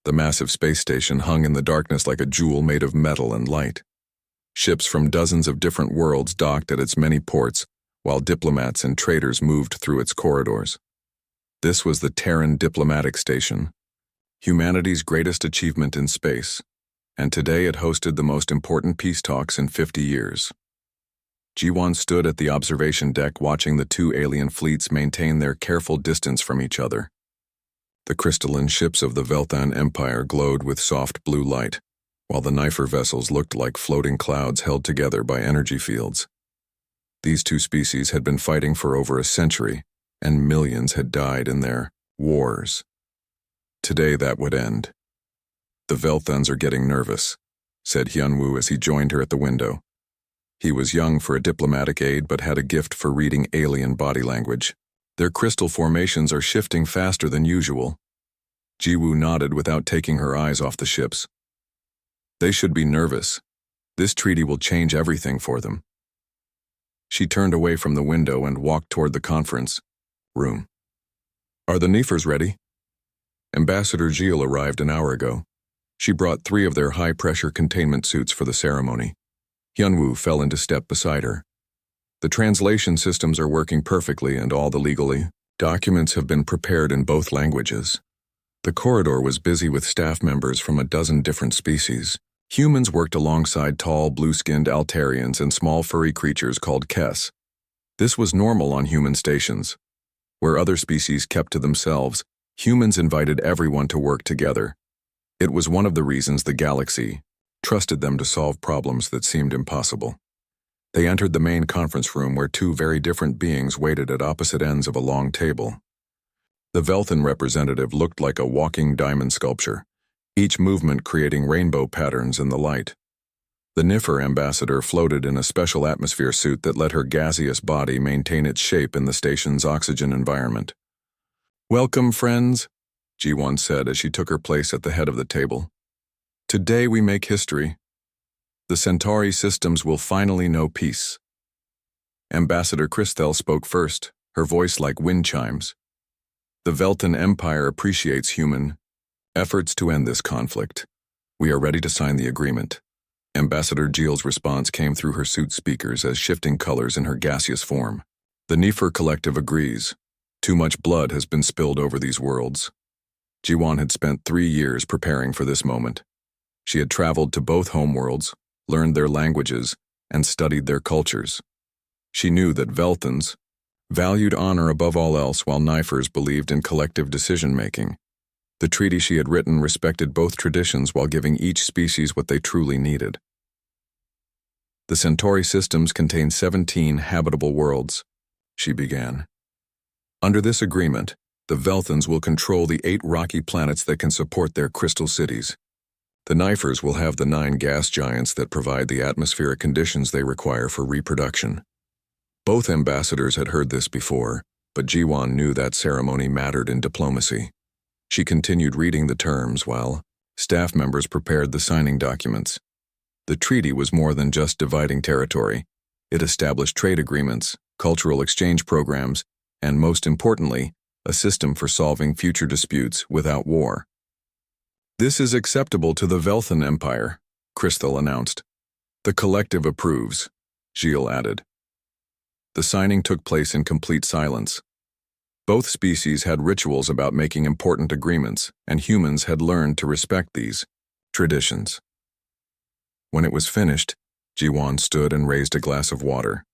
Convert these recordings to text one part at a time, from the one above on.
The massive space station hung in the darkness like a jewel made of metal and light. Ships from dozens of different worlds docked at its many ports, while diplomats and traders moved through its corridors. This was the Terran Diplomatic Station, humanity's greatest achievement in space, and today it hosted the most important peace talks in 50 years. Ji-won stood at the observation deck watching the two alien fleets maintain their careful distance from each other. The crystalline ships of the Velthan Empire glowed with soft blue light, while the Nifer vessels looked like floating clouds held together by energy fields. These two species had been fighting for over a century, and millions had died in their wars. Today that would end. "The Velthans are getting nervous," said Hyunwoo as he joined her at the window. He was young for a diplomatic aide but had a gift for reading alien body language. "Their crystal formations are shifting faster than usual." Ji-woo nodded without taking her eyes off the ships. "They should be nervous. This treaty will change everything for them." She turned away from the window and walked toward the conference room. "Are the Nefers ready?" Ambassador Gilles arrived an hour ago. She brought 3 of their high-pressure containment suits for the ceremony. Hyunwoo fell into step beside her. "The translation systems are working perfectly and all the legally documents have been prepared in both languages." The corridor was busy with staff members from a dozen different species. Humans worked alongside tall, blue-skinned Altarians and small furry creatures called Kess. This was normal on human stations. Where other species kept to themselves, humans invited everyone to work together. It was one of the reasons the galaxy trusted them to solve problems that seemed impossible. They entered the main conference room where 2 very different beings waited at opposite ends of a long table. The Velthan representative looked like a walking diamond sculpture, each movement creating rainbow patterns in the light. The Nifer ambassador floated in a special atmosphere suit that let her gaseous body maintain its shape in the station's oxygen environment. "Welcome, friends," Ji-won said as she took her place at the head of the table. "Today we make history. The Centauri systems will finally know peace." Ambassador Christel spoke first, her voice like wind chimes. "The Velthan Empire appreciates human efforts to end this conflict. We are ready to sign the agreement." Ambassador Gilles' response came through her suit speakers as shifting colors in her gaseous form. "The Nefer Collective agrees. Too much blood has been spilled over these worlds." Ji-won had spent 3 years preparing for this moment. She had traveled to both homeworlds, learned their languages, and studied their cultures. She knew that Velthans valued honor above all else while Nifers believed in collective decision-making. The treaty she had written respected both traditions while giving each species what they truly needed. "The Centauri systems contain 17 habitable worlds," she began. "Under this agreement, the Velthans will control the 8 rocky planets that can support their crystal cities. The Nifers will have the 9 gas giants that provide the atmospheric conditions they require for reproduction." Both ambassadors had heard this before, but Ji-won knew that ceremony mattered in diplomacy. She continued reading the terms while staff members prepared the signing documents. The treaty was more than just dividing territory. It established trade agreements, cultural exchange programs, and most importantly, a system for solving future disputes without war. "This is acceptable to the Velthan Empire," Crystal announced. "The collective approves," Gilles added. The signing took place in complete silence. Both species had rituals about making important agreements, and humans had learned to respect these traditions. When it was finished, Ji-won stood and raised a glass of water.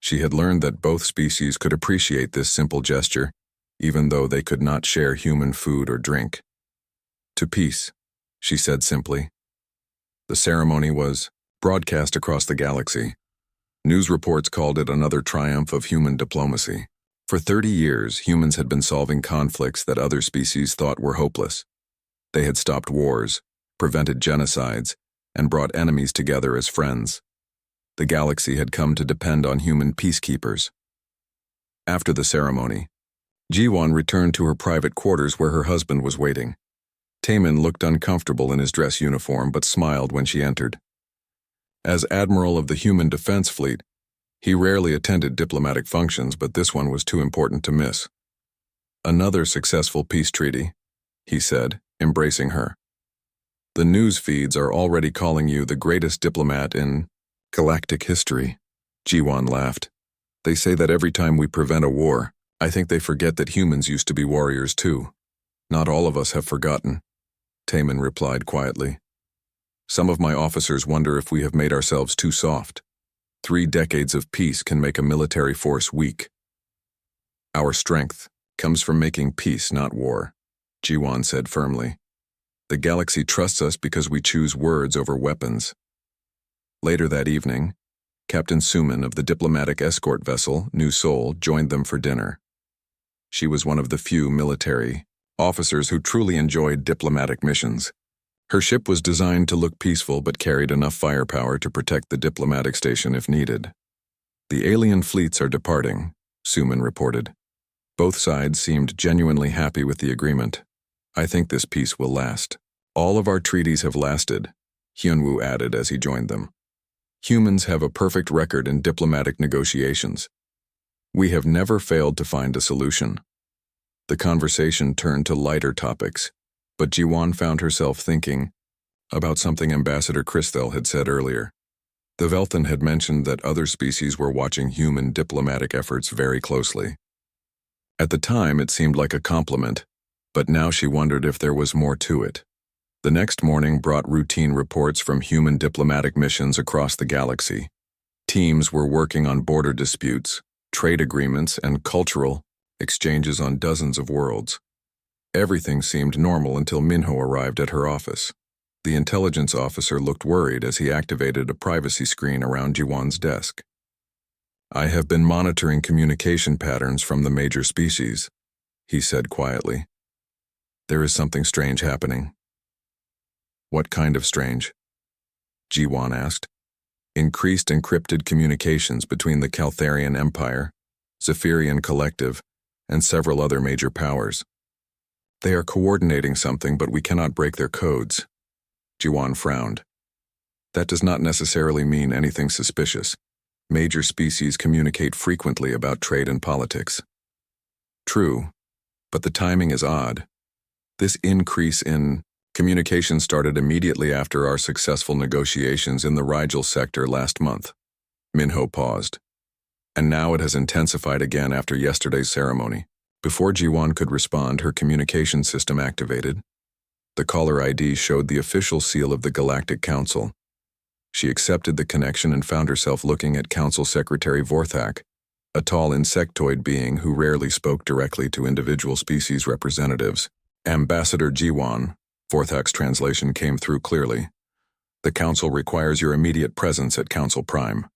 She had learned that both species could appreciate this simple gesture, even though they could not share human food or drink. "To peace," she said simply. The ceremony was broadcast across the galaxy. News reports called it another triumph of human diplomacy. For 30 years, humans had been solving conflicts that other species thought were hopeless. They had stopped wars, prevented genocides, and brought enemies together as friends. The galaxy had come to depend on human peacekeepers. After the ceremony, Ji-won returned to her private quarters where her husband was waiting. Taemin looked uncomfortable in his dress uniform but smiled when she entered. As Admiral of the Human Defense Fleet, he rarely attended diplomatic functions, but this one was too important to miss. "Another successful peace treaty," he said, embracing her. The news feeds are already calling you the greatest diplomat in galactic history. Jiwan laughed. They say that every time we prevent a war, I think they forget that humans used to be warriors too. Not all of us have forgotten, Taemin replied quietly. Some of my officers wonder if we have made ourselves too soft. 3 decades of peace can make a military force weak. Our strength comes from making peace, not war, Jiwan said firmly. The galaxy trusts us because we choose words over weapons. Later that evening, Captain Suman of the diplomatic escort vessel, New Seoul, joined them for dinner. She was one of the few military officers who truly enjoyed diplomatic missions. Her ship was designed to look peaceful but carried enough firepower to protect the diplomatic station if needed. The alien fleets are departing, Suman reported. Both sides seemed genuinely happy with the agreement. I think this peace will last. All of our treaties have lasted, Hyunwoo added as he joined them. Humans have a perfect record in diplomatic negotiations. We have never failed to find a solution. The conversation turned to lighter topics, but Jiwan found herself thinking about something Ambassador Christel had said earlier. The Velthan had mentioned that other species were watching human diplomatic efforts very closely. At the time, it seemed like a compliment, but now she wondered if there was more to it. The next morning brought routine reports from human diplomatic missions across the galaxy. Teams were working on border disputes, trade agreements, and cultural exchanges on dozens of worlds. Everything seemed normal until Minho arrived at her office. The intelligence officer looked worried as he activated a privacy screen around Jiwan's desk. I have been monitoring communication patterns from the major species, he said quietly. There is something strange happening. What kind of strange? Jiwan asked. Increased encrypted communications between the Caltharian Empire, Zephyrian Collective, and several other major powers. They are coordinating something, but we cannot break their codes. Jiwan frowned. That does not necessarily mean anything suspicious. Major species communicate frequently about trade and politics. True, but the timing is odd. This increase in communication started immediately after our successful negotiations in the Rigel sector last month. Minho paused. And now it has intensified again after yesterday's ceremony. Before Jiwan could respond, her communication system activated. The caller ID showed the official seal of the Galactic Council. She accepted the connection and found herself looking at Council Secretary Vorthak, a tall insectoid being who rarely spoke directly to individual species representatives. Ambassador Jiwan, Vorthak's translation came through clearly. The Council requires your immediate presence at Council Prime.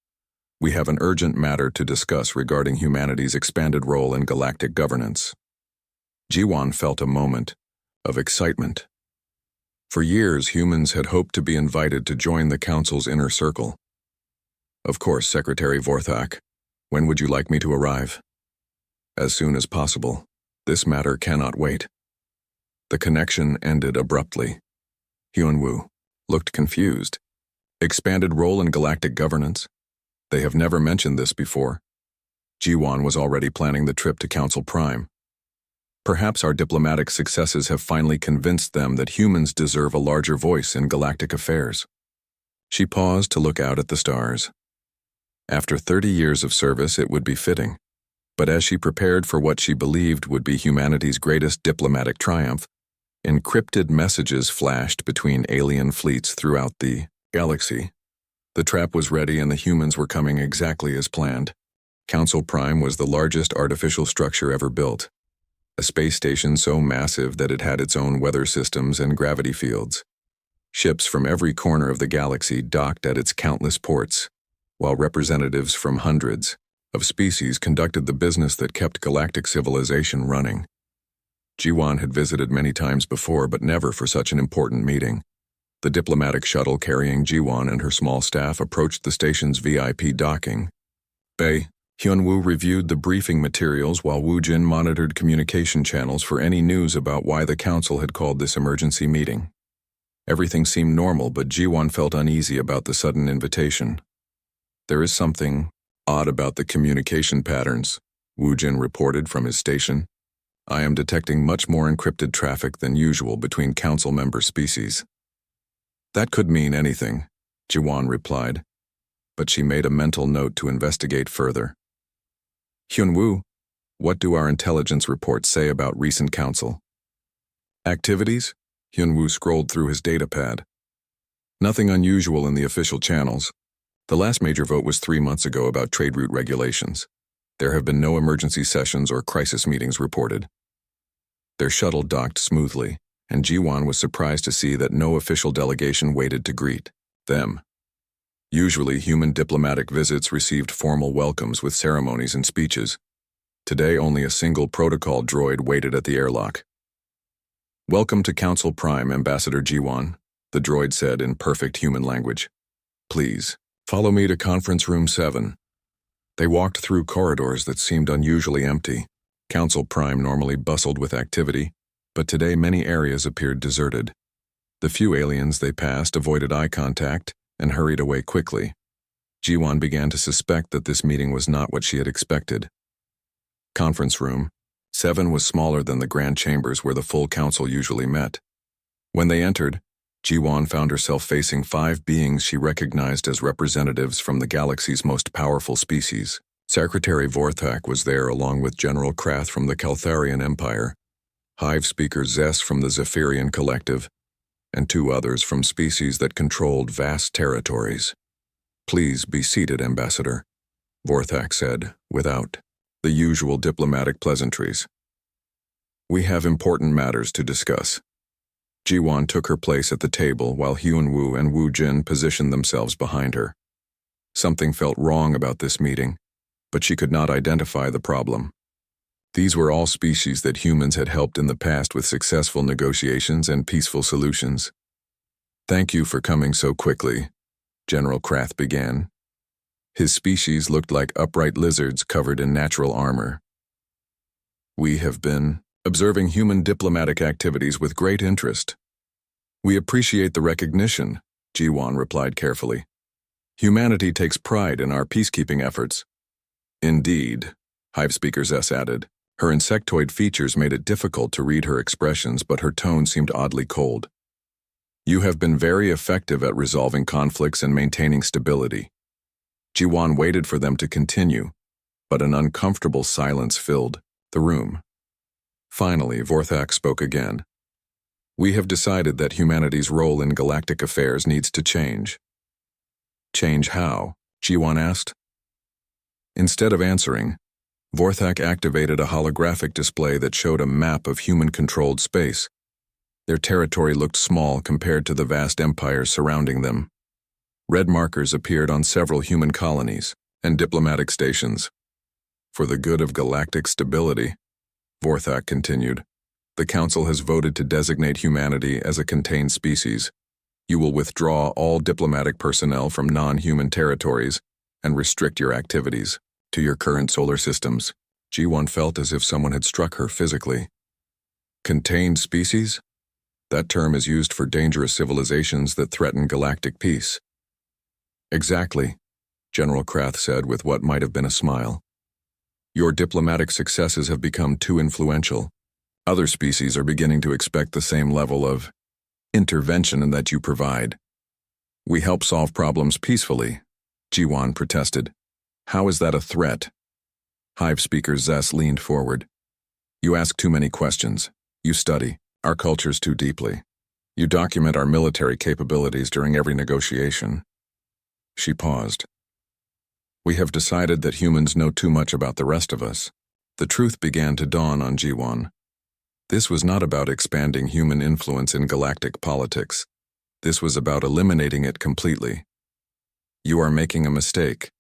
We have an urgent matter to discuss regarding humanity's expanded role in galactic governance. Jiwan felt a moment of excitement. For years, humans had hoped to be invited to join the Council's inner circle. Of course, Secretary Vorthak, when would you like me to arrive? As soon as possible. This matter cannot wait. The connection ended abruptly. Hyunwoo looked confused. Expanded role in galactic governance? They have never mentioned this before. Jiwan was already planning the trip to Council Prime. Perhaps our diplomatic successes have finally convinced them that humans deserve a larger voice in galactic affairs. She paused to look out at the stars. After 30 years of service, it would be fitting. But as she prepared for what she believed would be humanity's greatest diplomatic triumph, encrypted messages flashed between alien fleets throughout the galaxy. The trap was ready and the humans were coming exactly as planned. Council Prime was the largest artificial structure ever built. A space station so massive that it had its own weather systems and gravity fields. Ships from every corner of the galaxy docked at its countless ports, while representatives from hundreds of species conducted the business that kept galactic civilization running. Jiwan had visited many times before, but never for such an important meeting. The diplomatic shuttle carrying Jiwan and her small staff approached the station's VIP docking bay. Hyunwoo reviewed the briefing materials while Woojin monitored communication channels for any news about why the council had called this emergency meeting. Everything seemed normal, but Jiwan felt uneasy about the sudden invitation. There is something odd about the communication patterns, Woojin reported from his station. I am detecting much more encrypted traffic than usual between council member species. That could mean anything, Jiwan replied, but she made a mental note to investigate further. Hyunwoo, what do our intelligence reports say about recent council activities? Hyunwoo scrolled through his datapad. Nothing unusual in the official channels. The last major vote was 3 months ago about trade route regulations. There have been no emergency sessions or crisis meetings reported. Their shuttle docked smoothly, and Jiwan was surprised to see that no official delegation waited to greet them. Usually, human diplomatic visits received formal welcomes with ceremonies and speeches. Today, only a single protocol droid waited at the airlock. Welcome to Council Prime, Ambassador Jiwan, the droid said in perfect human language. Please, follow me to Conference Room 7. They walked through corridors that seemed unusually empty. Council Prime normally bustled with activity, but today many areas appeared deserted. The few aliens they passed avoided eye contact and hurried away quickly. Jiwan began to suspect that this meeting was not what she had expected. Conference Room 7 was smaller than the grand chambers where the full council usually met. When they entered, Jiwan found herself facing 5 beings she recognized as representatives from the galaxy's most powerful species. Secretary Vorthak was there along with General Krath from the Kaltharian Empire, Hive Speaker Zess from the Zephyrian Collective, and 2 others from species that controlled vast territories. Please be seated, Ambassador, Vorthak said, without the usual diplomatic pleasantries. We have important matters to discuss. Jiwan took her place at the table while Hyunwoo and Woo Jin positioned themselves behind her. Something felt wrong about this meeting, but she could not identify the problem. These were all species that humans had helped in the past with successful negotiations and peaceful solutions. Thank you for coming so quickly, General Krath began. His species looked like upright lizards covered in natural armor. We have been observing human diplomatic activities with great interest. We appreciate the recognition, Jiwan replied carefully. Humanity takes pride in our peacekeeping efforts. Indeed, Hive Speaker Zess added. Her insectoid features made it difficult to read her expressions, but her tone seemed oddly cold. You have been very effective at resolving conflicts and maintaining stability. Jiwan waited for them to continue, but an uncomfortable silence filled the room. Finally, Vorthak spoke again. We have decided that humanity's role in galactic affairs needs to change. Change how? Jiwan asked. Instead of answering, Vorthak activated a holographic display that showed a map of human-controlled space. Their territory looked small compared to the vast empires surrounding them. Red markers appeared on several human colonies and diplomatic stations. For the good of galactic stability, Vorthak continued, the Council has voted to designate humanity as a contained species. You will withdraw all diplomatic personnel from non-human territories and restrict your activities to your current solar systems. Jiwan felt as if someone had struck her physically. Contained species? That term is used for dangerous civilizations that threaten galactic peace. Exactly, General Krath said with what might have been a smile. Your diplomatic successes have become too influential. Other species are beginning to expect the same level of intervention that you provide. We help solve problems peacefully, Jiwan protested. How is that a threat? Hive Speaker Zess leaned forward. You ask too many questions. You study our cultures too deeply. You document our military capabilities during every negotiation. She paused. We have decided that humans know too much about the rest of us. The truth began to dawn on Jiwan. This was not about expanding human influence in galactic politics. This was about eliminating it completely. You are making a mistake.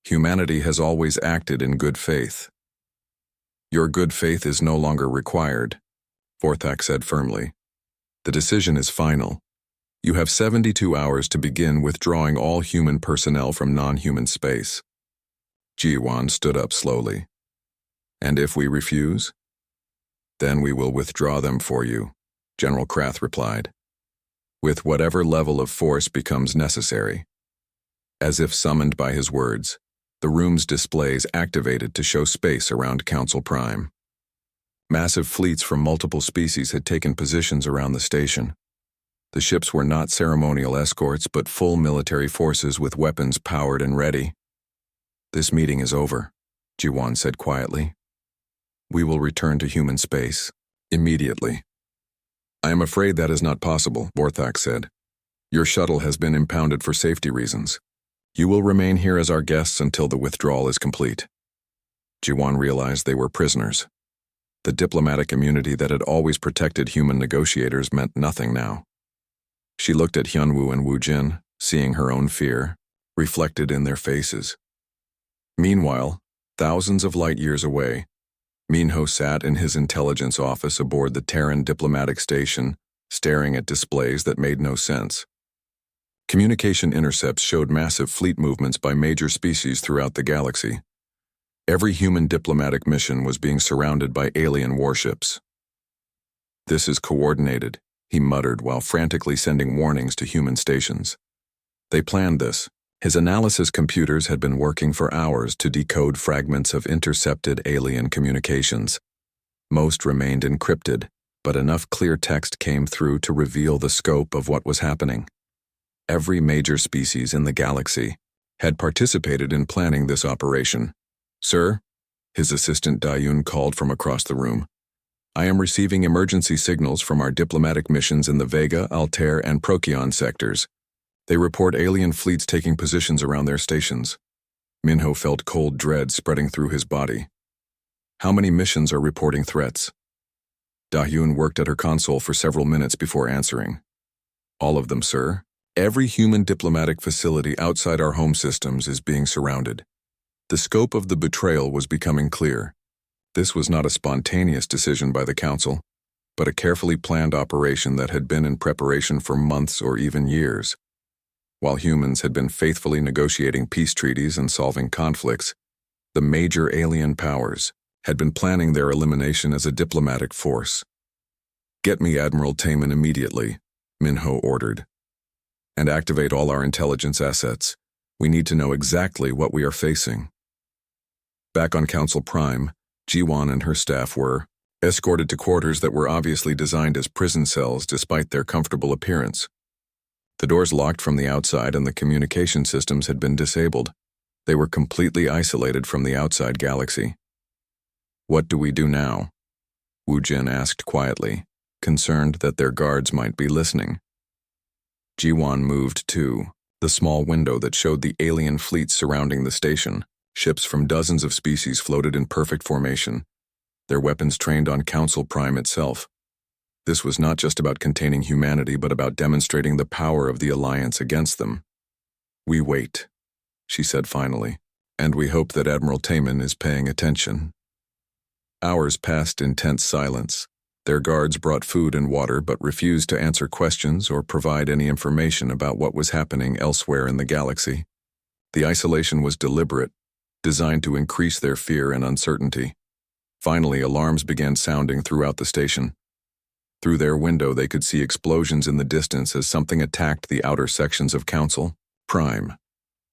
Humanity has always acted in good faith. Your good faith is no longer required, Vorthak said firmly. The decision is final. You have 72 hours to begin withdrawing all human personnel from non-human space. Jiwan stood up slowly. And if we refuse? Then we will withdraw them for you, General Krath replied. With whatever level of force becomes necessary. As if summoned by his words, the room's displays activated to show space around Council Prime. Massive fleets from multiple species had taken positions around the station. The ships were not ceremonial escorts, but full military forces with weapons powered and ready. "This meeting is over," Jiwan said quietly. "We will return to human space immediately." "I am afraid that is not possible," Vorthak said. "Your shuttle has been impounded for safety reasons. You will remain here as our guests until the withdrawal is complete." Jiwan realized they were prisoners. The diplomatic immunity that had always protected human negotiators meant nothing now. She looked at Hyunwoo and Woojin, seeing her own fear reflected in their faces. Meanwhile, thousands of light years away, Minho sat in his intelligence office aboard the Terran diplomatic station, staring at displays that made no sense. Communication intercepts showed massive fleet movements by major species throughout the galaxy. Every human diplomatic mission was being surrounded by alien warships. "This is coordinated," he muttered while frantically sending warnings to human stations. They planned this. His analysis computers had been working for hours to decode fragments of intercepted alien communications. Most remained encrypted, but enough clear text came through to reveal the scope of what was happening. Every major species in the galaxy had participated in planning this operation. "Sir," his assistant Dayun called from across the room, "I am receiving emergency signals from our diplomatic missions in the Vega, Altair, and Procyon sectors. They report alien fleets taking positions around their stations." Minho felt cold dread spreading through his body. "How many missions are reporting threats?" Dahyun worked at her console for several minutes before answering. "All of them, sir. Every human diplomatic facility outside our home systems is being surrounded." The scope of the betrayal was becoming clear. This was not a spontaneous decision by the Council, but a carefully planned operation that had been in preparation for months or even years. While humans had been faithfully negotiating peace treaties and solving conflicts, the major alien powers had been planning their elimination as a diplomatic force. "Get me Admiral Taman immediately," Minho ordered. "And activate all our intelligence assets. We need to know exactly what we are facing." Back on Council Prime, Jiwan and her staff were escorted to quarters that were obviously designed as prison cells despite their comfortable appearance. The doors locked from the outside and the communication systems had been disabled. They were completely isolated from the outside galaxy. "What do we do now?" Woojin asked quietly, concerned that their guards might be listening. Jiwan moved to the small window that showed the alien fleets surrounding the station. Ships from dozens of species floated in perfect formation, their weapons trained on Council Prime itself. This was not just about containing humanity, but about demonstrating the power of the Alliance against them. "We wait," she said finally, "and we hope that Admiral Taman is paying attention." Hours passed in tense silence. Their guards brought food and water but refused to answer questions or provide any information about what was happening elsewhere in the galaxy. The isolation was deliberate, designed to increase their fear and uncertainty. Finally, alarms began sounding throughout the station. Through their window, they could see explosions in the distance as something attacked the outer sections of Council Prime.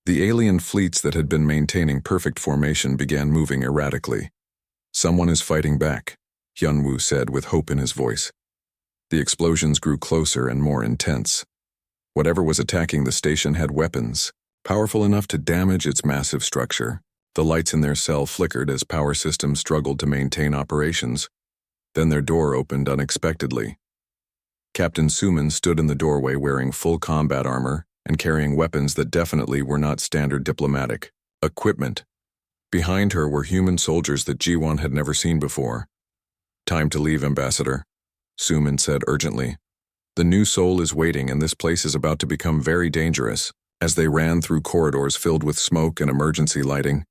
The alien fleets that had been maintaining perfect formation began moving erratically. "Someone is fighting back," Hyunwoo said with hope in his voice. The explosions grew closer and more intense. Whatever was attacking the station had weapons, powerful enough to damage its massive structure. The lights in their cell flickered as power systems struggled to maintain operations. Then their door opened unexpectedly. Captain Suman stood in the doorway wearing full combat armor and carrying weapons that definitely were not standard diplomatic equipment. Behind her were human soldiers that Jiwan had never seen before. "Time to leave, Ambassador," Suman said urgently. "The new soul is waiting and this place is about to become very dangerous." As they ran through corridors filled with smoke and emergency lighting,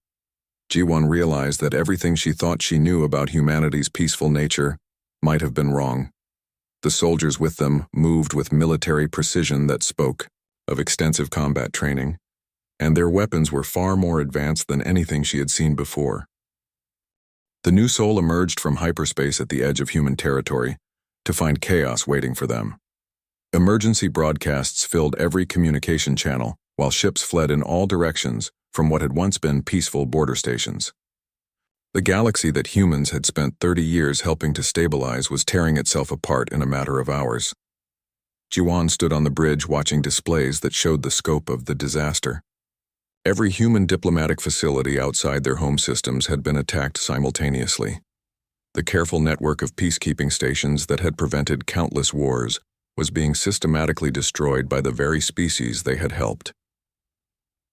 Jiwan realized that everything she thought she knew about humanity's peaceful nature might have been wrong. The soldiers with them moved with military precision that spoke of extensive combat training, and their weapons were far more advanced than anything she had seen before. The new soul emerged from hyperspace at the edge of human territory to find chaos waiting for them. Emergency broadcasts filled every communication channel, while ships fled in all directions from what had once been peaceful border stations. The galaxy that humans had spent 30 years helping to stabilize was tearing itself apart in a matter of hours. Jiwan stood on the bridge watching displays that showed the scope of the disaster. Every human diplomatic facility outside their home systems had been attacked simultaneously. The careful network of peacekeeping stations that had prevented countless wars was being systematically destroyed by the very species they had helped.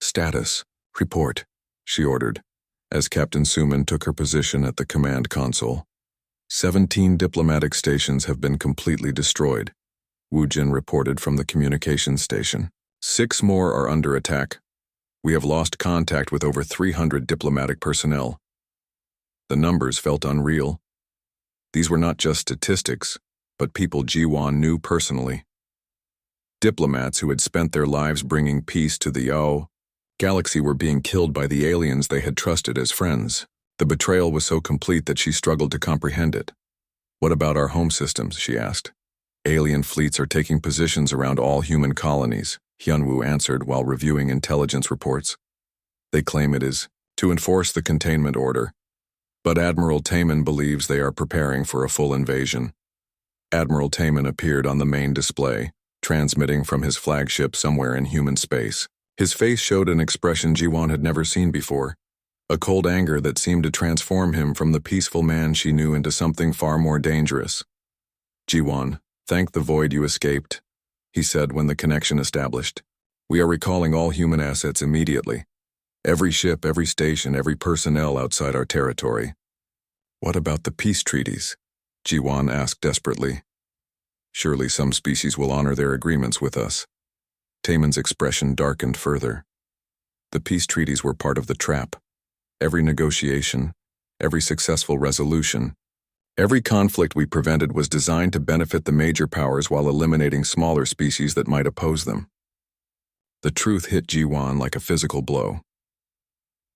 "Status. Report," she ordered, as Captain Suman took her position at the command console. 17 diplomatic stations have been completely destroyed, Wu Jin reported from the communications station. 6 more are under attack. We have lost contact with over 300 diplomatic personnel. The numbers felt unreal. These were not just statistics, but people Jiwan knew personally. Diplomats who had spent their lives bringing peace to the galaxy were being killed by the aliens they had trusted as friends. The betrayal was so complete that she struggled to comprehend it. "What about our home systems?" she asked. "Alien fleets are taking positions around all human colonies," Hyunwoo answered while reviewing intelligence reports. "They claim it is to enforce the containment order, but Admiral Taman believes they are preparing for a full invasion." Admiral Taman appeared on the main display, transmitting from his flagship somewhere in human space. His face showed an expression Jiwan had never seen before, a cold anger that seemed to transform him from the peaceful man she knew into something far more dangerous. "Jiwan, thank the void you escaped," he said when the connection established. "We are recalling all human assets immediately. Every ship, every station, every personnel outside our territory." "What about the peace treaties?" Jiwan asked desperately. "Surely some species will honor their agreements with us." Taman's expression darkened further. "The peace treaties were part of the trap. Every negotiation, every successful resolution, every conflict we prevented was designed to benefit the major powers while eliminating smaller species that might oppose them." The truth hit Jiwan like a physical blow.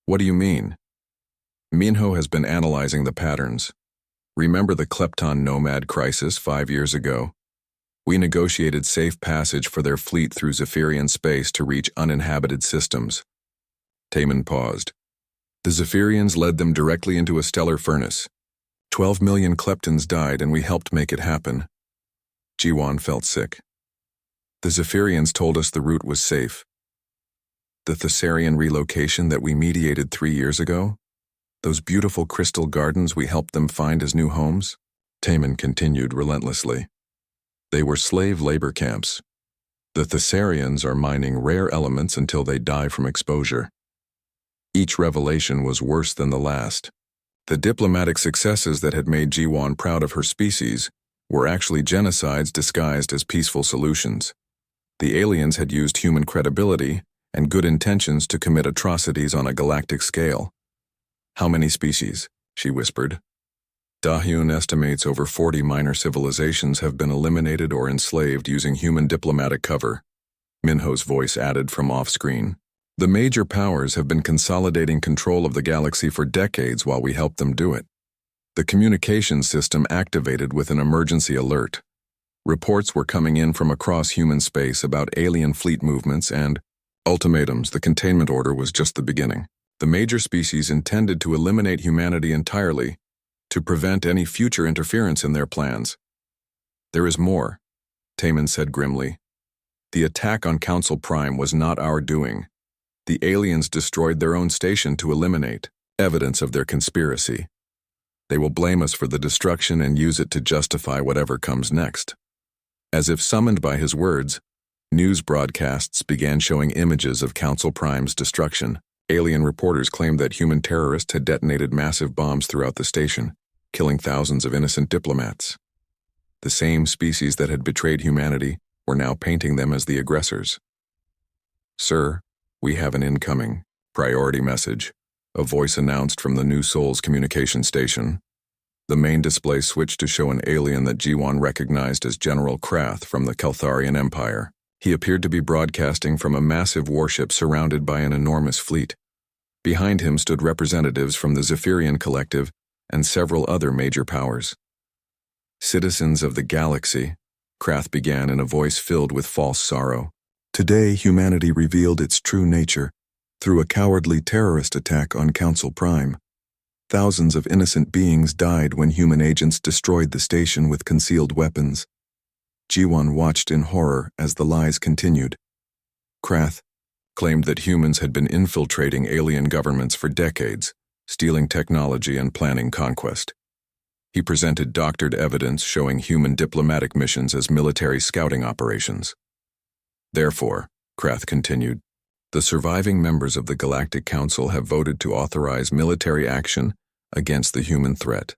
"What do you mean?" "Minho has been analyzing the patterns. Remember the Klepton nomad crisis 5 years ago? We negotiated safe passage for their fleet through Zephyrian space to reach uninhabited systems." Taman paused. "The Zephyrians led them directly into a stellar furnace. 12 million Kleptons died and we helped make it happen." Jiwan felt sick. "The Zephyrians told us the route was safe. The Thessarian relocation that we mediated 3 years ago? Those beautiful crystal gardens we helped them find as new homes?" Taman continued relentlessly. "They were slave labor camps. The Thessarians are mining rare elements until they die from exposure. Each revelation was worse than the last. The diplomatic successes that had made Jiwan proud of her species were actually genocides disguised as peaceful solutions. The aliens had used human credibility and good intentions to commit atrocities on a galactic scale." "How many species?" she whispered. "Dahyun estimates over 40 minor civilizations have been eliminated or enslaved using human diplomatic cover," Minho's voice added from off-screen. "The major powers have been consolidating control of the galaxy for decades while we helped them do it." The communications system activated with an emergency alert. Reports were coming in from across human space about alien fleet movements and ultimatums. The containment order was just the beginning. The major species intended to eliminate humanity entirely to prevent any future interference in their plans. "There is more," Taman said grimly. "The attack on Council Prime was not our doing. The aliens destroyed their own station to eliminate evidence of their conspiracy. They will blame us for the destruction and use it to justify whatever comes next." As if summoned by his words, news broadcasts began showing images of Council Prime's destruction. Alien reporters claimed that human terrorists had detonated massive bombs throughout the station, killing thousands of innocent diplomats. The same species that had betrayed humanity were now painting them as the aggressors. "Sir, we have an incoming priority message," a voice announced from the New Soul's communication station. The main display switched to show an alien that Jiwan recognized as General Krath from the Keltharian Empire. He appeared to be broadcasting from a massive warship surrounded by an enormous fleet. Behind him stood representatives from the Zephyrian Collective and several other major powers. "Citizens of the galaxy," Krath began in a voice filled with false sorrow. "Today humanity revealed its true nature through a cowardly terrorist attack on Council Prime. Thousands of innocent beings died when human agents destroyed the station with concealed weapons. Jiwon watched in horror as the lies continued. Krath claimed that humans had been infiltrating alien governments for decades, stealing technology and planning conquest. He presented doctored evidence showing human diplomatic missions as military scouting operations. Therefore, Krath continued, the surviving members of the Galactic Council have voted to authorize military action against the human threat.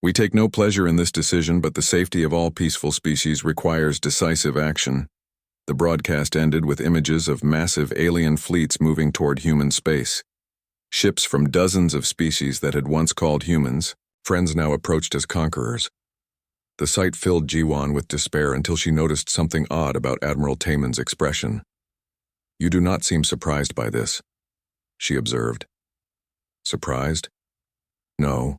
We take no pleasure in this decision, but the safety of all peaceful species requires decisive action. The broadcast ended with images of massive alien fleets moving toward human space. Ships from dozens of species that had once called humans, friends now approached as conquerors. The sight filled Jiwon with despair until she noticed something odd about Admiral Taemin's expression. You do not seem surprised by this, she observed. Surprised? No.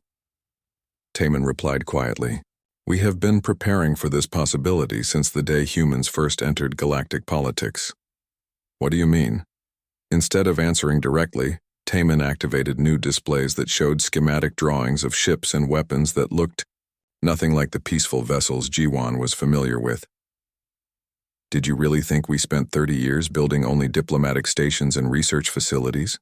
Taemin replied quietly. We have been preparing for this possibility since the day humans first entered galactic politics. What do you mean? Instead of answering directly, Taemin activated new displays that showed schematic drawings of ships and weapons that looked nothing like the peaceful vessels Jiwon was familiar with. Did you really think we spent 30 years building only diplomatic stations and research facilities?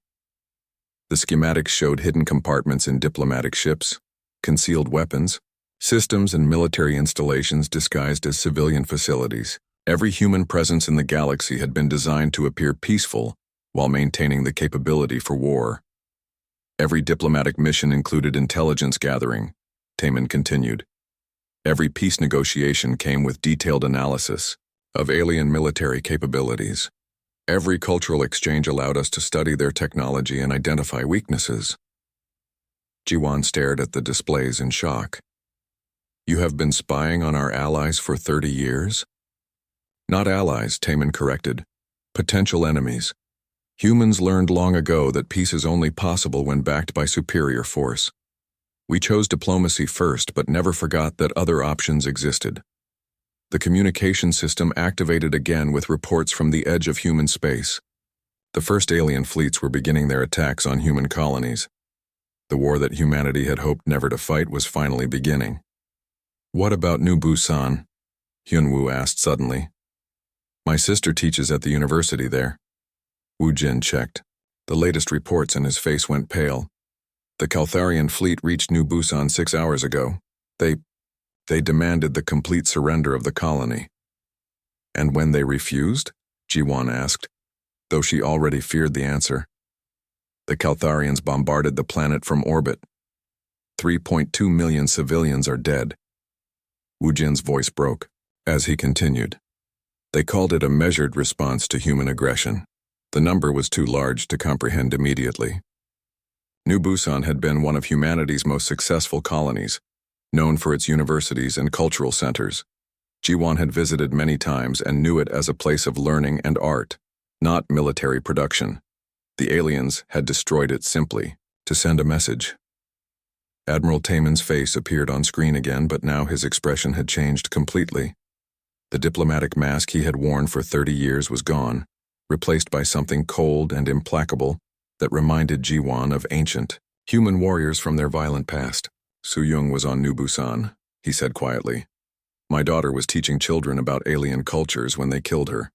The schematics showed hidden compartments in diplomatic ships, concealed weapons, systems and military installations disguised as civilian facilities. Every human presence in the galaxy had been designed to appear peaceful while maintaining the capability for war. Every diplomatic mission included intelligence gathering, Taemin continued. Every peace negotiation came with detailed analysis of alien military capabilities. Every cultural exchange allowed us to study their technology and identify weaknesses. Jiwon stared at the displays in shock. You have been spying on our allies for 30 years? Not allies, Taemin corrected. Potential enemies. Humans learned long ago that peace is only possible when backed by superior force. We chose diplomacy first, but never forgot that other options existed. The communication system activated again with reports from the edge of human space. The first alien fleets were beginning their attacks on human colonies. The war that humanity had hoped never to fight was finally beginning. What about New Busan? Hyunwoo asked suddenly. My sister teaches at the university there. Woo Jin checked the latest reports and his face went pale. The Caltharian fleet reached New Busan 6 hours ago. They demanded the complete surrender of the colony. And when they refused? Jiwon asked, though she already feared the answer. The Caltharians bombarded the planet from orbit. 3.2 million civilians are dead. Woo Jin's voice broke as he continued. They called it a measured response to human aggression. The number was too large to comprehend immediately. New Busan had been one of humanity's most successful colonies, known for its universities and cultural centers. Jiwon had visited many times and knew it as a place of learning and art, not military production. The aliens had destroyed it simply to send a message. Admiral Taemin's face appeared on screen again, but now his expression had changed completely. The diplomatic mask he had worn for 30 years was gone, replaced by something cold and implacable that reminded Jiwon of ancient human warriors from their violent past. Soo-young was on New Busan, he said quietly. My daughter was teaching children about alien cultures when they killed her.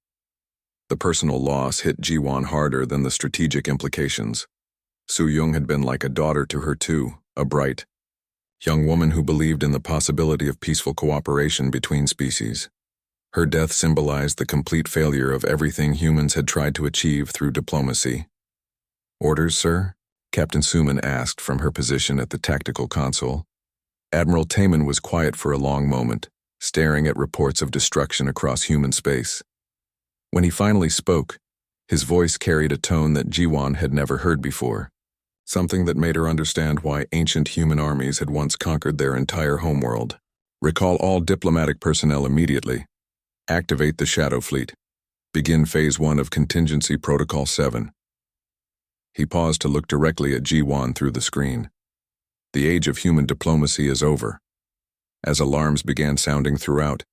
The personal loss hit Jiwon harder than the strategic implications. Soo-young had been like a daughter to her too, a bright, young woman who believed in the possibility of peaceful cooperation between species. Her death symbolized the complete failure of everything humans had tried to achieve through diplomacy. Orders, sir? Captain Suman asked from her position at the tactical console. Admiral Taemin was quiet for a long moment, staring at reports of destruction across human space. When he finally spoke, his voice carried a tone that Jiwon had never heard before, something that made her understand why ancient human armies had once conquered their entire homeworld. Recall all diplomatic personnel immediately. Activate the Shadow Fleet. Begin Phase 1 of Contingency Protocol 7. He paused to look directly at Jiwon through the screen. The age of human diplomacy is over. As alarms began sounding throughout,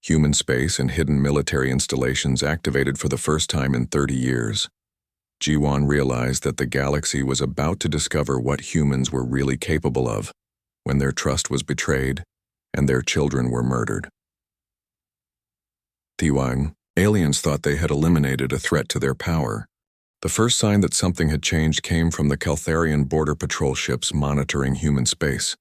human space and hidden military installations activated for the first time in 30 years. Jiwon realized that the galaxy was about to discover what humans were really capable of when their trust was betrayed and their children were murdered. HFY, aliens thought they had eliminated a threat to their power. The first sign that something had changed came from the Caltharian border patrol ships monitoring human space.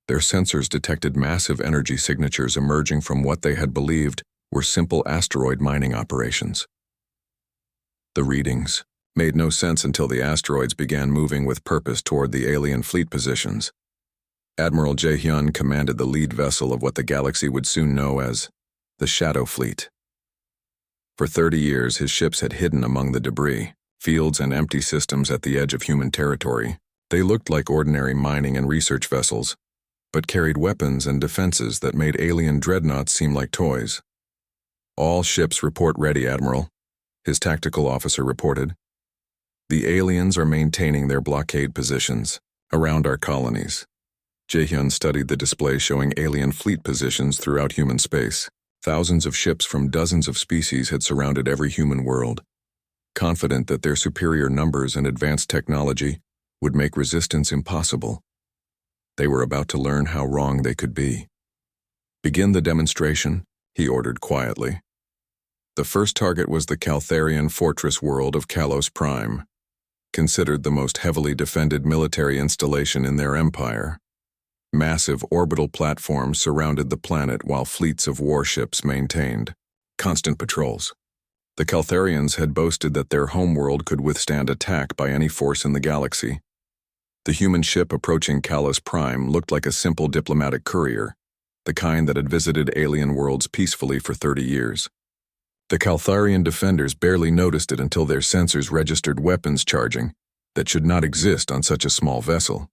Their sensors detected massive energy signatures emerging from what they had believed were simple asteroid mining operations. The readings made no sense until the asteroids began moving with purpose toward the alien fleet positions. Admiral Jae-hyun commanded the lead vessel of what the galaxy would soon know as the Shadow Fleet. For 30 years, his ships had hidden among the debris, fields, and empty systems at the edge of human territory. They looked like ordinary mining and research vessels, but carried weapons and defenses that made alien dreadnoughts seem like toys. "All ships report ready, Admiral," his tactical officer reported. "The aliens are maintaining their blockade positions around our colonies." Jae-hyun studied the display showing alien fleet positions throughout human space. Thousands of ships from dozens of species had surrounded every human world, confident that their superior numbers and advanced technology would make resistance impossible. They were about to learn how wrong they could be. "Begin the demonstration," he ordered quietly. The first target was the Caltharian fortress world of HFY, considered the most heavily defended military installation in their empire. Massive orbital platforms surrounded the planet while fleets of warships maintained constant patrols. The Caltharians had boasted that their homeworld could withstand attack by any force in the galaxy. The human ship approaching HFY looked like a simple diplomatic courier, the kind that had visited alien worlds peacefully for 30 years. The Caltharian defenders barely noticed it until their sensors registered weapons charging that should not exist on such a small vessel.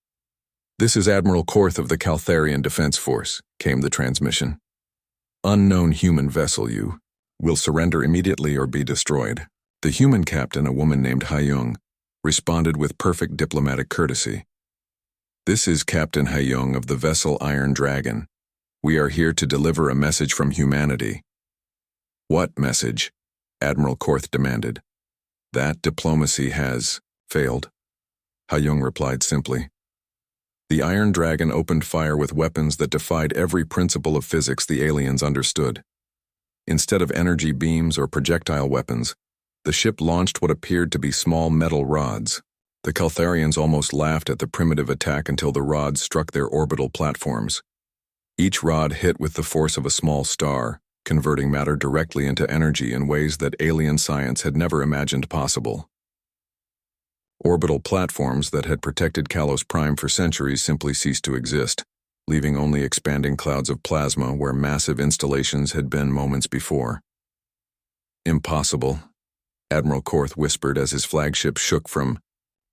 "This is Admiral Korth of the Caltharian Defense Force," came the transmission. "Unknown human vessel, you will surrender immediately or be destroyed." The human captain, a woman named Ha-young, responded with perfect diplomatic courtesy. "This is Captain Ha-young of the vessel Iron Dragon. We are here to deliver a message from humanity." "What message?" Admiral Korth demanded. "That diplomacy has failed," Ha-young replied simply. The Iron Dragon opened fire with weapons that defied every principle of physics the aliens understood. Instead of energy beams or projectile weapons, the ship launched what appeared to be small metal rods. The Caltharians almost laughed at the primitive attack until the rods struck their orbital platforms. Each rod hit with the force of a small star, converting matter directly into energy in ways that alien science had never imagined possible. Orbital platforms that had protected HFY for centuries simply ceased to exist, leaving only expanding clouds of plasma where massive installations had been moments before. "Impossible," Admiral Korth whispered as his flagship shook from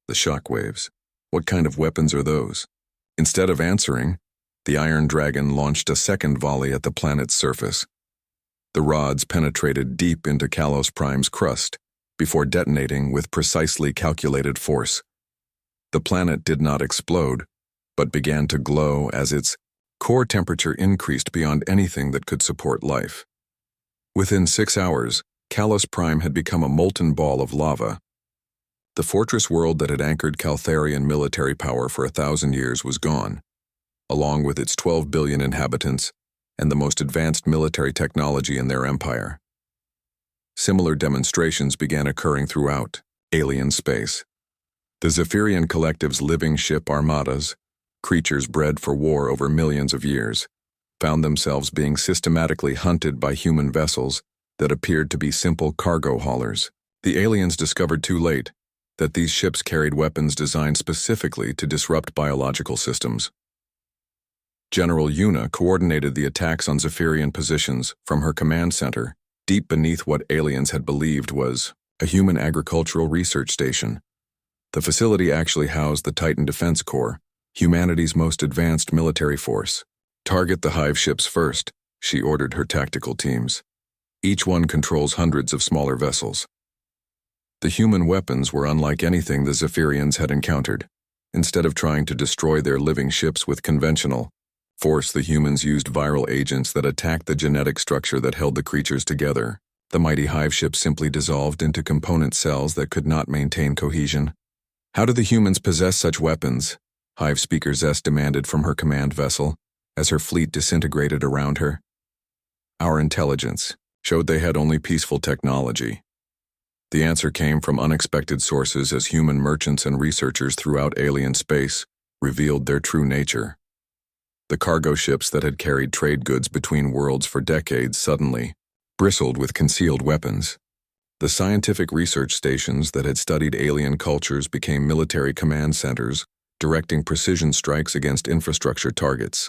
the shockwaves. "What kind of weapons are those?" Instead of answering, the Iron Dragon launched a second volley at the planet's surface. The rods penetrated deep into HFY's crust before detonating with precisely calculated force. The planet did not explode, but began to glow as its core temperature increased beyond anything that could support life. Within 6 hours, HFY had become a molten ball of lava. The fortress world that had anchored Caltharian military power for 1,000 years was gone, along with its 12 billion inhabitants and the most advanced military technology in their empire. Similar demonstrations began occurring throughout alien space. The Zephyrian Collective's living ship armadas, creatures bred for war over millions of years, found themselves being systematically hunted by human vessels that appeared to be simple cargo haulers. The aliens discovered too late that these ships carried weapons designed specifically to disrupt biological systems. General Yuna coordinated the attacks on Zephyrian positions from her command center, deep beneath what aliens had believed was a human agricultural research station. The facility actually housed the Titan Defense Corps, humanity's most advanced military force. "Target the hive ships first," she ordered her tactical teams. "Each one controls hundreds of smaller vessels." The human weapons were unlike anything the Zephyrians had encountered. Instead of trying to destroy their living ships with conventional force, the humans used viral agents that attacked the genetic structure that held the creatures together. The mighty hive ships simply dissolved into component cells that could not maintain cohesion. "How do the humans possess such weapons?" Hive Speaker Zest demanded from her command vessel, as her fleet disintegrated around her. "Our intelligence," showed they had only peaceful technology. The answer came from unexpected sources as human merchants and researchers throughout alien space revealed their true nature. The cargo ships that had carried trade goods between worlds for decades suddenly bristled with concealed weapons. The scientific research stations that had studied alien cultures became military command centers, directing precision strikes against infrastructure targets.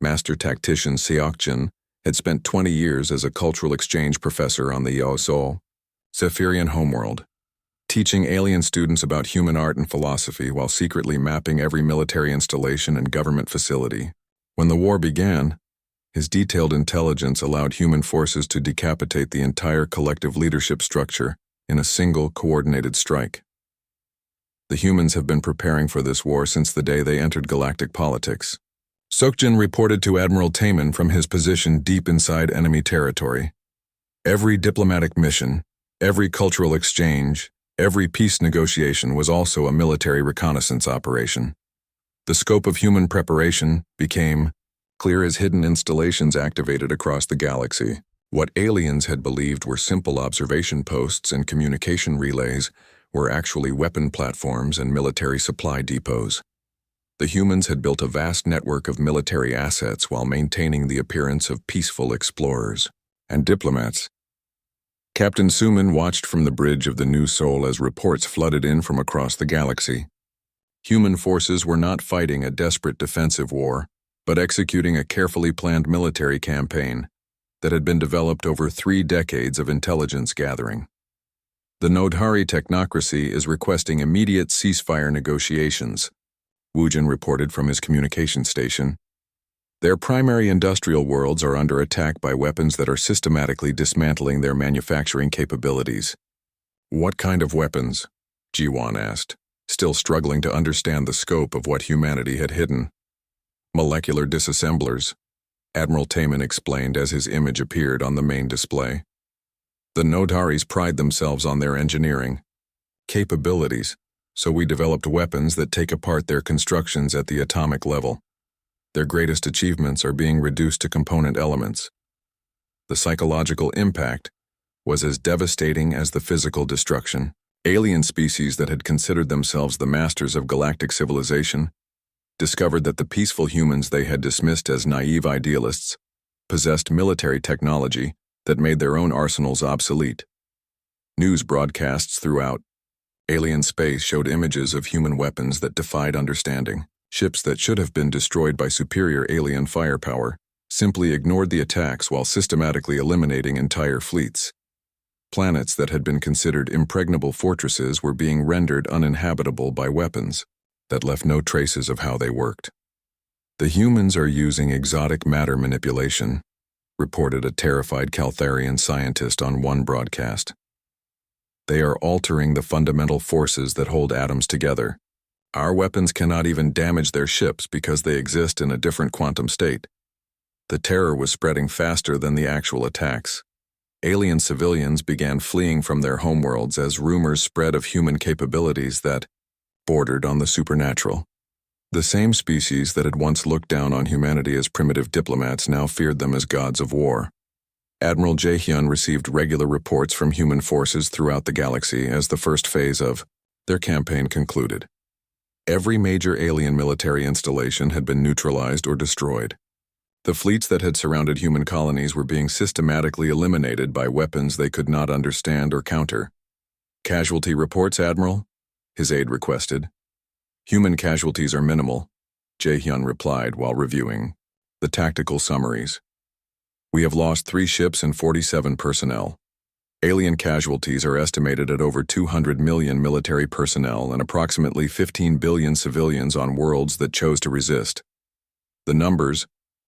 Master tactician Seokjin had spent 20 years as a cultural exchange professor on the Yeosol, Zephyrian homeworld, teaching alien students about human art and philosophy while secretly mapping every military installation and government facility. When the war began, his detailed intelligence allowed human forces to decapitate the entire collective leadership structure in a single coordinated strike. The humans have been preparing for this war since the day they entered galactic politics. Seokjin reported to Admiral Taemin from his position deep inside enemy territory. Every diplomatic mission, every cultural exchange, every peace negotiation was also a military reconnaissance operation. The scope of human preparation became clear as hidden installations activated across the galaxy. What aliens had believed were simple observation posts and communication relays were actually weapon platforms and military supply depots. The humans had built a vast network of military assets while maintaining the appearance of peaceful explorers and diplomats. Captain Suman watched from the bridge of the New Sol as reports flooded in from across the galaxy. Human forces were not fighting a desperate defensive war, but executing a carefully planned military campaign that had been developed over 3 decades of intelligence gathering. The Nodhari technocracy is requesting immediate ceasefire negotiations, Woojin reported from his communication station. Their primary industrial worlds are under attack by weapons that are systematically dismantling their manufacturing capabilities. What kind of weapons? Jiwon asked, still struggling to understand the scope of what humanity had hidden. Molecular disassemblers, Admiral Taemin explained as his image appeared on the main display. The Nodharis pride themselves on their engineering capabilities, so we developed weapons that take apart their constructions at the atomic level. Their greatest achievements are being reduced to component elements. The psychological impact was as devastating as the physical destruction. Alien species that had considered themselves the masters of galactic civilization discovered that the peaceful humans they had dismissed as naive idealists possessed military technology that made their own arsenals obsolete. News broadcasts throughout alien space showed images of human weapons that defied understanding. Ships that should have been destroyed by superior alien firepower simply ignored the attacks while systematically eliminating entire fleets. Planets that had been considered impregnable fortresses were being rendered uninhabitable by weapons that left no traces of how they worked. The humans are using exotic matter manipulation, reported a terrified Caltharian scientist on one broadcast. They are altering the fundamental forces that hold atoms together. Our weapons cannot even damage their ships because they exist in a different quantum state. The terror was spreading faster than the actual attacks. Alien civilians began fleeing from their homeworlds as rumors spread of human capabilities that bordered on the supernatural. The same species that had once looked down on humanity as primitive diplomats now feared them as gods of war. Admiral Jaehyun received regular reports from human forces throughout the galaxy as the first phase of their campaign concluded. Every major alien military installation had been neutralized or destroyed. The fleets that had surrounded human colonies were being systematically eliminated by weapons they could not understand or counter. Casualty reports, Admiral? His aide requested. Human casualties are minimal, Jaehyun replied while reviewing the tactical summaries. We have lost 3 ships and 47 personnel. Alien casualties are estimated at over 200 million military personnel and approximately 15 billion civilians on worlds that chose to resist. The numbers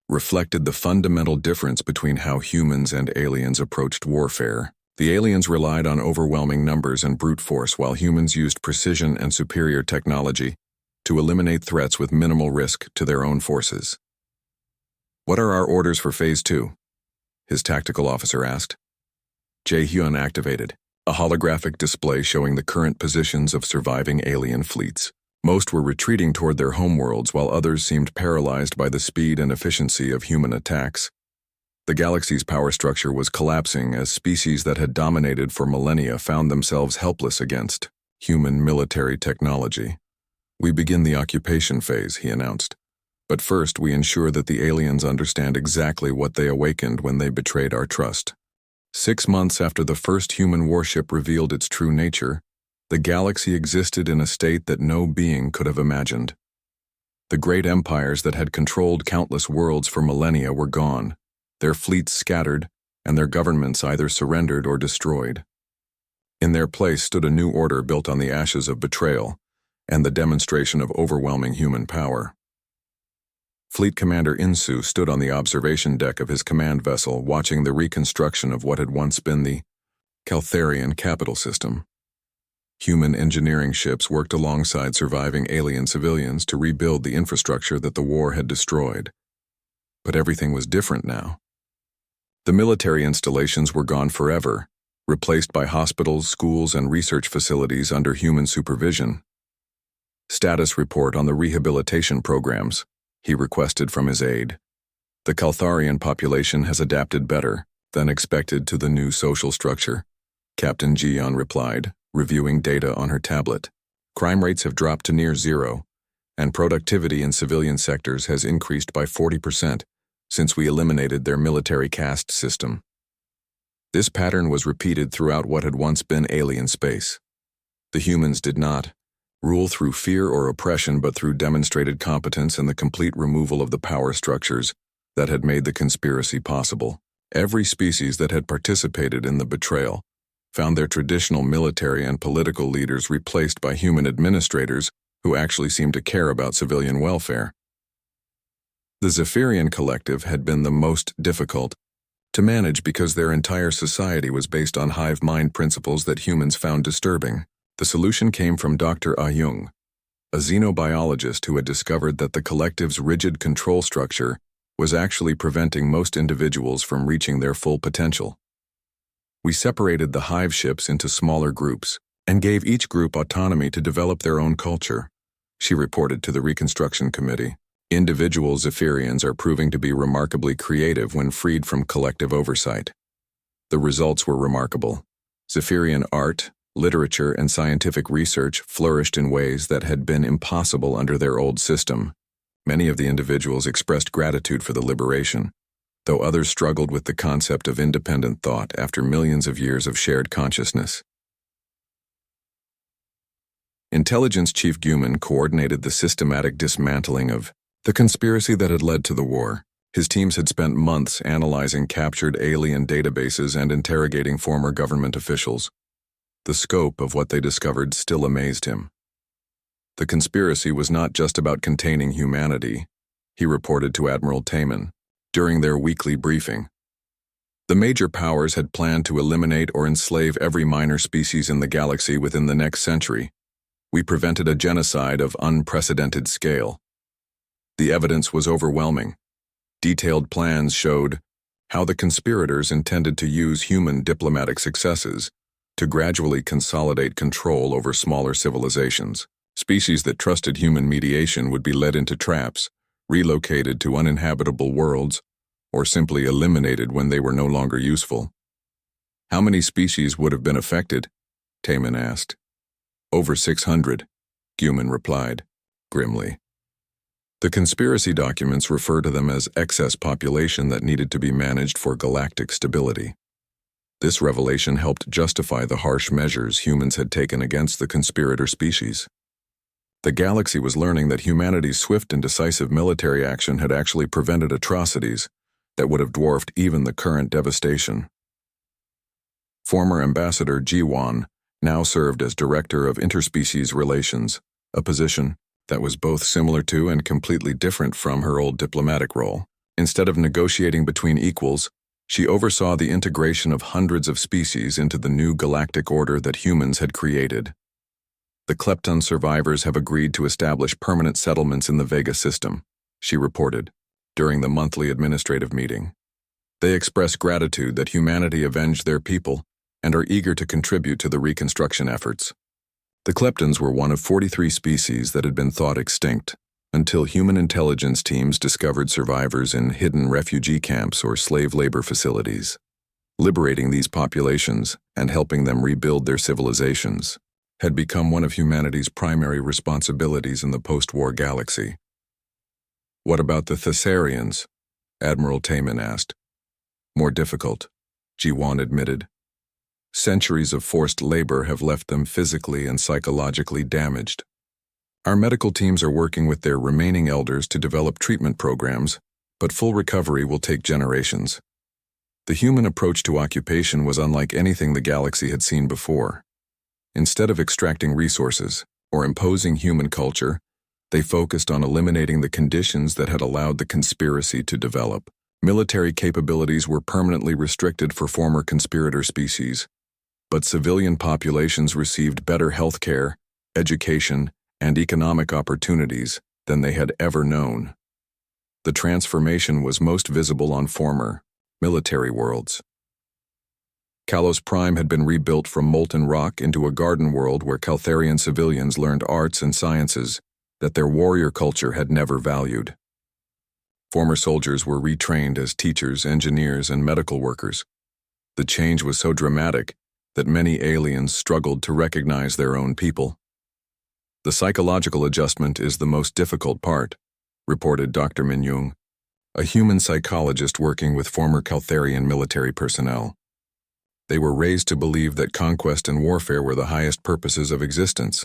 reflected the fundamental difference between how humans and aliens approached warfare. The aliens relied on overwhelming numbers and brute force, while humans used precision and superior technology to eliminate threats with minimal risk to their own forces. What are our orders for Phase 2? His tactical officer asked. Jaehyun activated a holographic display showing the current positions of surviving alien fleets. Most were retreating toward their homeworlds, while others seemed paralyzed by the speed and efficiency of human attacks. The galaxy's power structure was collapsing as species that had dominated for millennia found themselves helpless against human military technology. "We begin the occupation phase," he announced. "But first we ensure that the aliens understand exactly what they awakened when they betrayed our trust." 6 months after the first human warship revealed its true nature, the galaxy existed in a state that no being could have imagined. The great empires that had controlled countless worlds for millennia were gone, their fleets scattered, and their governments either surrendered or destroyed. In their place stood a new order built on the ashes of betrayal and the demonstration of overwhelming human power. Fleet Commander Insu stood on the observation deck of his command vessel watching the reconstruction of what had once been the Caltharian capital system. Human engineering ships worked alongside surviving alien civilians to rebuild the infrastructure that the war had destroyed. But everything was different now. The military installations were gone forever, replaced by hospitals, schools, and research facilities under human supervision. "Status report on the rehabilitation programs," he requested from his aide. "The Caltharian population has adapted better than expected to the new social structure," Captain Jian replied, reviewing data on her tablet. "Crime rates have dropped to near zero, and productivity in civilian sectors has increased by 40% since we eliminated their military caste system." This pattern was repeated throughout what had once been alien space. The humans did not rule through fear or oppression, but through demonstrated competence and the complete removal of the power structures that had made the conspiracy possible. Every species that had participated in the betrayal found their traditional military and political leaders replaced by human administrators who actually seemed to care about civilian welfare. The Zephyrian collective had been the most difficult to manage because their entire society was based on hive mind principles that humans found disturbing. The solution came from Dr. Ah Jung, a xenobiologist who had discovered that the collective's rigid control structure was actually preventing most individuals from reaching their full potential. "We separated the hive ships into smaller groups and gave each group autonomy to develop their own culture," she reported to the Reconstruction Committee. "Individual Zephyrians are proving to be remarkably creative when freed from collective oversight." The results were remarkable. Zephyrian art, literature, and scientific research flourished in ways that had been impossible under their old system. Many of the individuals expressed gratitude for the liberation, though others struggled with the concept of independent thought after millions of years of shared consciousness. Intelligence Chief Guman coordinated the systematic dismantling of the conspiracy that had led to the war. His teams had spent months analyzing captured alien databases and interrogating former government officials. The scope of what they discovered still amazed him. The conspiracy was not just about containing humanity, he reported to Admiral Taman during their weekly briefing. The major powers had planned to eliminate or enslave every minor species in the galaxy within the next century. "We prevented a genocide of unprecedented scale." The evidence was overwhelming. Detailed plans showed how the conspirators intended to use human diplomatic successes to gradually consolidate control over smaller civilizations. Species that trusted human mediation would be led into traps, relocated to uninhabitable worlds, or simply eliminated when they were no longer useful. "How many species would have been affected?" Taman asked. "Over 600, Guman replied, grimly. The conspiracy documents refer to them as excess population that needed to be managed for galactic stability. This revelation helped justify the harsh measures humans had taken against the conspirator species. The galaxy was learning that humanity's swift and decisive military action had actually prevented atrocities that would have dwarfed even the current devastation. Former Ambassador Jiwan now served as Director of Interspecies Relations, a position that was both similar to and completely different from her old diplomatic role. Instead of negotiating between equals, she oversaw the integration of hundreds of species into the new galactic order that humans had created. "The Klepton survivors have agreed to establish permanent settlements in the Vega system," she reported during the monthly administrative meeting. "They express gratitude that humanity avenged their people and are eager to contribute to the reconstruction efforts." The Kleptons were one of 43 species that had been thought extinct, until human intelligence teams discovered survivors in hidden refugee camps or slave labor facilities. Liberating these populations and helping them rebuild their civilizations had become one of humanity's primary responsibilities in the post-war galaxy. "What about the Thessarians?" Admiral Taman asked. "More difficult," Ji-Wan admitted. "Centuries of forced labor have left them physically and psychologically damaged. Our medical teams are working with their remaining elders to develop treatment programs, but full recovery will take generations." The human approach to occupation was unlike anything the galaxy had seen before. Instead of extracting resources or imposing human culture, they focused on eliminating the conditions that had allowed the conspiracy to develop. Military capabilities were permanently restricted for former conspirator species, but civilian populations received better health care, education, and economic opportunities than they had ever known. The transformation was most visible on former, military worlds. Kalos Prime had been rebuilt from molten rock into a garden world where Caltharian civilians learned arts and sciences that their warrior culture had never valued. Former soldiers were retrained as teachers, engineers, and medical workers. The change was so dramatic that many aliens struggled to recognize their own people. "The psychological adjustment is the most difficult part," reported Dr. Min-Young, a human psychologist working with former Caltharian military personnel. They were raised to believe that conquest and warfare were the highest purposes of existence.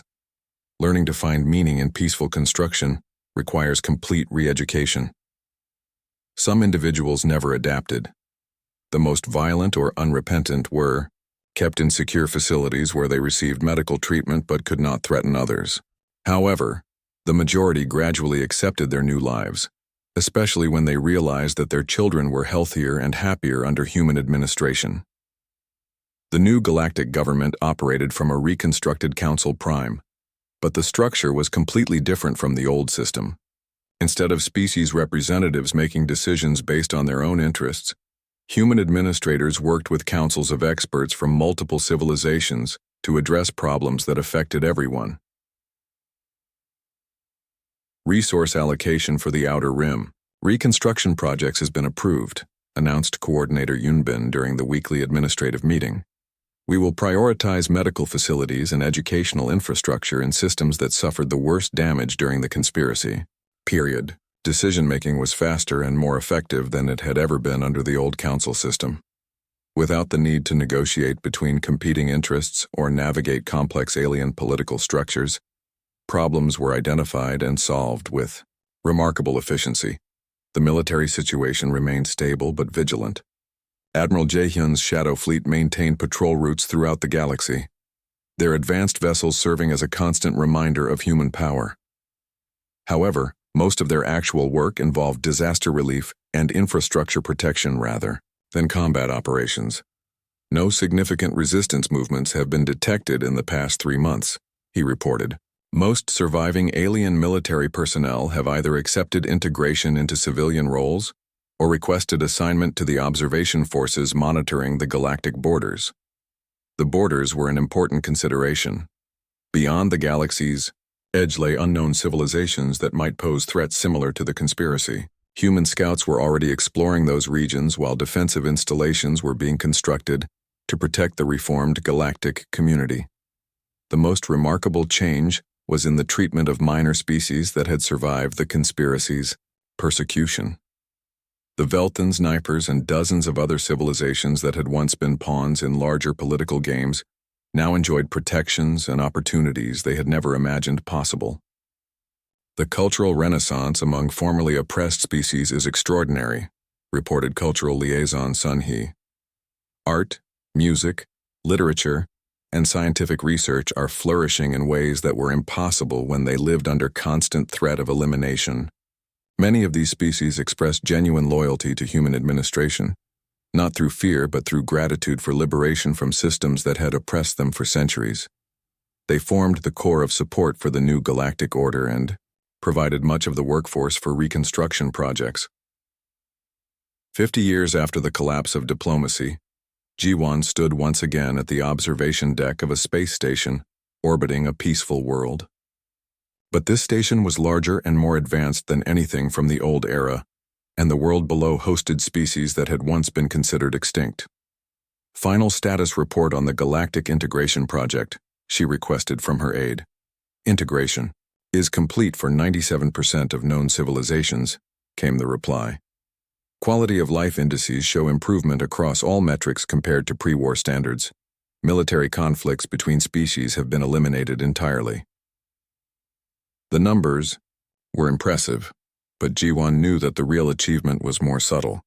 Learning to find meaning in peaceful construction requires complete re-education. Some individuals never adapted. The most violent or unrepentant were kept in secure facilities where they received medical treatment but could not threaten others. However, the majority gradually accepted their new lives, especially when they realized that their children were healthier and happier under human administration. The new galactic government operated from a reconstructed Council Prime, but the structure was completely different from the old system. Instead of species representatives making decisions based on their own interests, human administrators worked with councils of experts from multiple civilizations to address problems that affected everyone. Resource allocation for the Outer Rim. Reconstruction projects has been approved, announced Coordinator Yunbin during the weekly administrative meeting. "We will prioritize medical facilities and educational infrastructure in systems that suffered the worst damage during the conspiracy. Period. Decision-making was faster and more effective than it had ever been under the old council system. Without the need to negotiate between competing interests or navigate complex alien political structures, problems were identified and solved with remarkable efficiency. The military situation remained stable but vigilant. Admiral Jaehyun's Shadow Fleet maintained patrol routes throughout the galaxy, their advanced vessels serving as a constant reminder of human power. However, most of their actual work involved disaster relief and infrastructure protection rather than combat operations. "No significant resistance movements have been detected in the past 3 months," he reported. "Most surviving alien military personnel have either accepted integration into civilian roles or requested assignment to the observation forces monitoring the galactic borders." The borders were an important consideration. Beyond the galaxy's edge lay unknown civilizations that might pose threats similar to the conspiracy. Human scouts were already exploring those regions while defensive installations were being constructed to protect the reformed galactic community. The most remarkable change was in the treatment of minor species that had survived the conspiracy's persecution. The Velthans, Nipers, and dozens of other civilizations that had once been pawns in larger political games now enjoyed protections and opportunities they had never imagined possible. "The cultural renaissance among formerly oppressed species is extraordinary," reported Cultural Liaison Sun Hee. "Art, music, literature, and scientific research are flourishing in ways that were impossible when they lived under constant threat of elimination. Many of these species expressed genuine loyalty to human administration, not through fear but through gratitude for liberation from systems that had oppressed them for centuries. They formed the core of support for the new galactic order and provided much of the workforce for reconstruction projects." 50 years after the collapse of diplomacy, Ji-Wan stood once again at the observation deck of a space station orbiting a peaceful world. But this station was larger and more advanced than anything from the old era, and the world below hosted species that had once been considered extinct. Final status report on the Galactic Integration Project, she requested from her aide. Integration is complete for 97% of known civilizations, came the reply. Quality of life indices show improvement across all metrics compared to pre-war standards. Military conflicts between species have been eliminated entirely. The numbers were impressive, but Jiwon knew that the real achievement was more subtle.